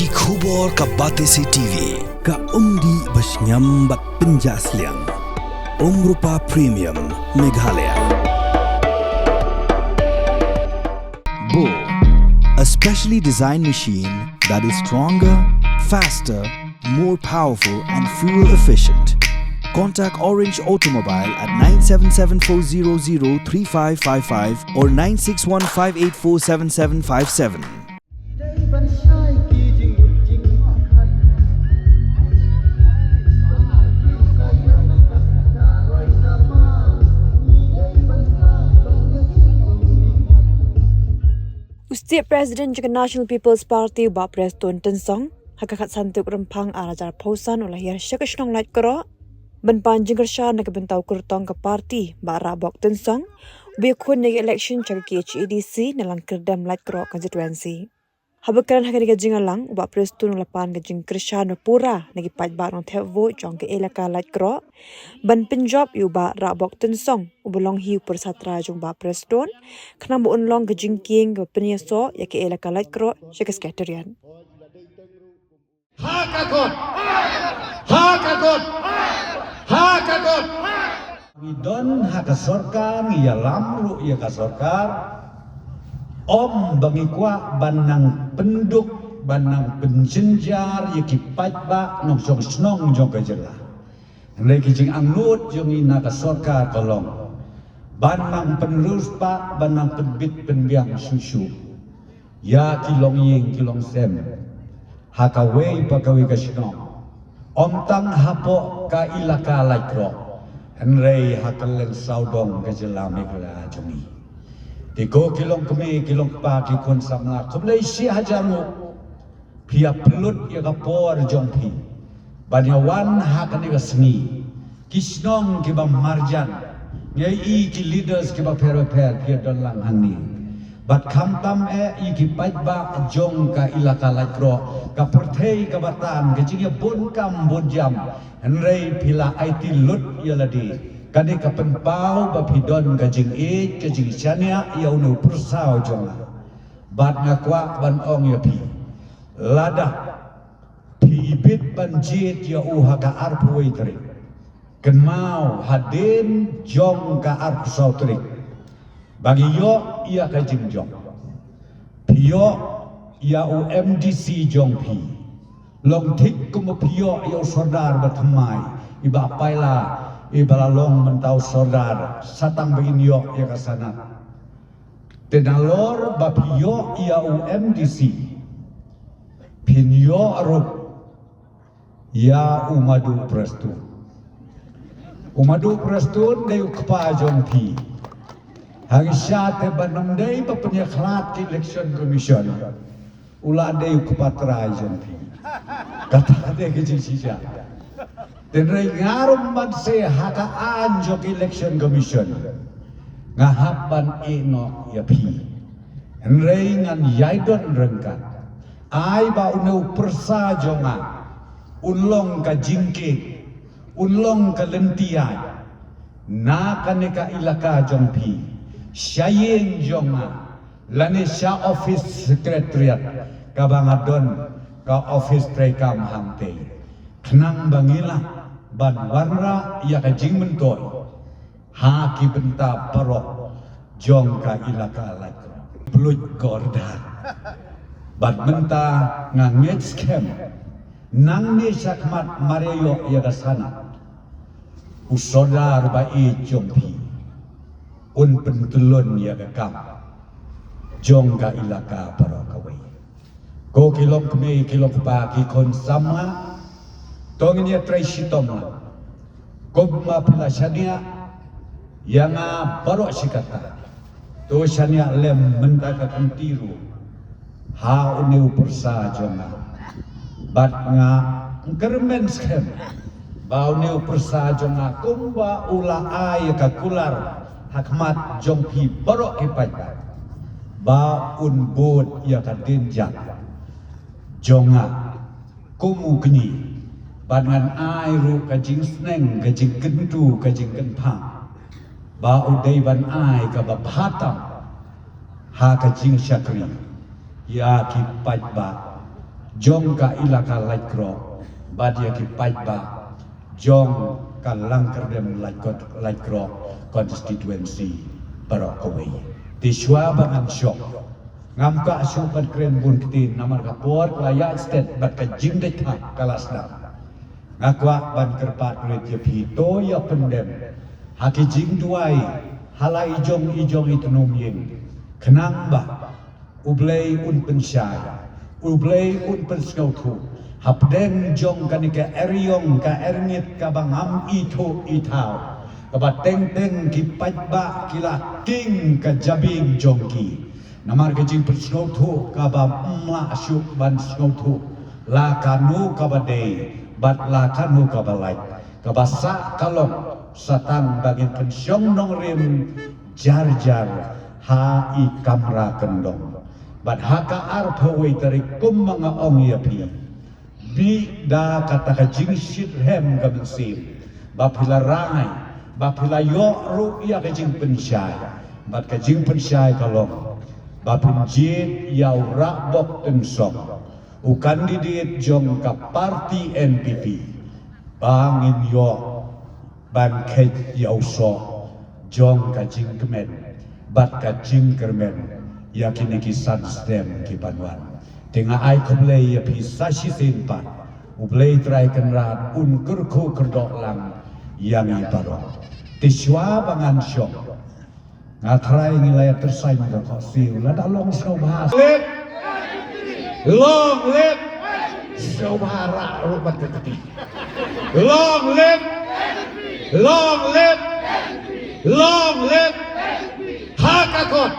Ki khubor ka Batesi TV. Ka umdi basnyam bak penjaslian. Rupa Premium Meghalaya. Bo, a specially designed machine that is stronger, faster, more powerful and fuel efficient. Contact Orange Automobile at 977-400-3555 or 961-584-7757. State President juga National People's Party Ubah Preston Tensong hakakat santuk rempang arajar pausan ulahir syakashnong light kero benpanjing kersha nagbentau kurtong ke parti bara bok Tensong biakun negi election cak KHEDC nalang kerdam light kero constituency. Habakaran hakan negi jingalang Ubah Preston ulapan gejing kersha no pura negi paj barong tevo jong ke elaka light kero ban penjob ubah rabok Tensong ubulong hiu persatra jong Ubah Preston kena buunlong gejing king ke penyeso ya ke elaka light kero syakas katerian. Hakakot! Hakakot! Hakakot! Idon haka sorkar ya lamru ya ka sorkar om bangi kwa banang penduk banang penjenjar ya kipat ba nong song snong jong kajela lagi jing angut jong ina ka sorkar kolong banang penerus pa banang penbit penbiang susu ya kilong ying kilong sem hakawei pakawi ka snong om tang hapo ka ilaka laikro Henry hakalen saudong kajela megala jumi Tiko kilong kami kilong pagi kon sama kumlei si hajamu pia pelut ya kapor jongpi banyawan hakani kasni kisnong kiba marjan ngai ki leaders kiba per pia don lang hani bat kamtam i ki pajba jong ka ilaka laikro ka perthei ka batan kejing bon kam bon jam henrei pila IT lut ya ladi kani ka penpau bapidon kajing kajing chania ya unu persau jonga bat ngakwa ban ong ya pi lada pi ibit banjit ya uha ka arpu waitri kenmau haden jong ka arpu sautri bagi yo ia kajing jong pio ya UMDC jong pi long tik kumu pio ya sordar batmai iba paila ibalalong mentau saudara satang begini ya kasana tenalor bapio ia UMDC pinyo arub ya umadu prestun dayu kepajong pi hari syate banam day papanya klat election commission ula dayu kepatra jong pi kata ada kecil sisa dan ngarum man se haka anjok election commission ngahapan eno ya pi ngan yaidon rengkat ai ba unau persa jonga unlong ka jingke unlong ka lentiai na kaneka ilaka jong pi syayeng jonga lane sya office secretariat ka bangadon ka office prekam hamte kenang bangilah ban warna ia kajing mentoy haki benta parok jong ka ilaka laikro blut gordan ban menta nganget scam nang ni sakmat mareyo ia kasana usodar ba i jongpi un pentulun ia kakam jong ka ilaka parok kawai ko kilong kemi kilong pagi kon sama Tong ini traisi toma, kobma pila shania yang barok sikata, to shania lem mendaka kantiru, ha uneu persa jonga, bat nga kermen skem, ba uneu persa jonga kumba ula ay kakular hakmat jongpi barok kipat, ba unbud ya kadinjak, jonga kumu geni. Bangan airu kajing sneng kajing kentu kajing kenpang ba udai ban ai ka baphatam ha kajing syakri ya ki pajba jong ka ilaka light kro badia ki paiba jong ka langkerdem light kro constituency Barokawi ti shwa bangan syok ngam ka syukan kren bun kitin namar ka por laya state bat ka jing de tha kalasna ngakwa ban kerpat ret ye pito ya pendem haki jing duai halai ijong itu nomyeng kenang ba ublei un pensyai ublei un penskautu hapdeng jong kanika eryong ka erngit ka bangam itu itau kabat teng ki pajba kila king ka jabing jongki namar ka jing penskautu ka ba mla syuk ban skautu la kanu ka badei bat la kanu ka balai ka basa kalong satang bagi pensyong nong rim jar ha i kamra kendong bat haka arpawe dari kum mga ong yapi bi da kata ka jing shit hem ka bensim bapila rangai bapila yo ru ya ka jing pensyai bat ka jing pensyai kalong bapin jit yau rakbok tensong u kandidat jong ka parti NPP bangin yo ban ket yau so jong ka jing kemen bat ka jing kermen yakin ki sanstem ki panwan tengah ai kumlei ya pisa sisin pat ublei trai kenrat un kurku kerdok lang yang ibaro tiswa bangan syok ngatrai ngilai tersai mga kosi lada long so bahas long live so bahara rupat keteti long live hakakot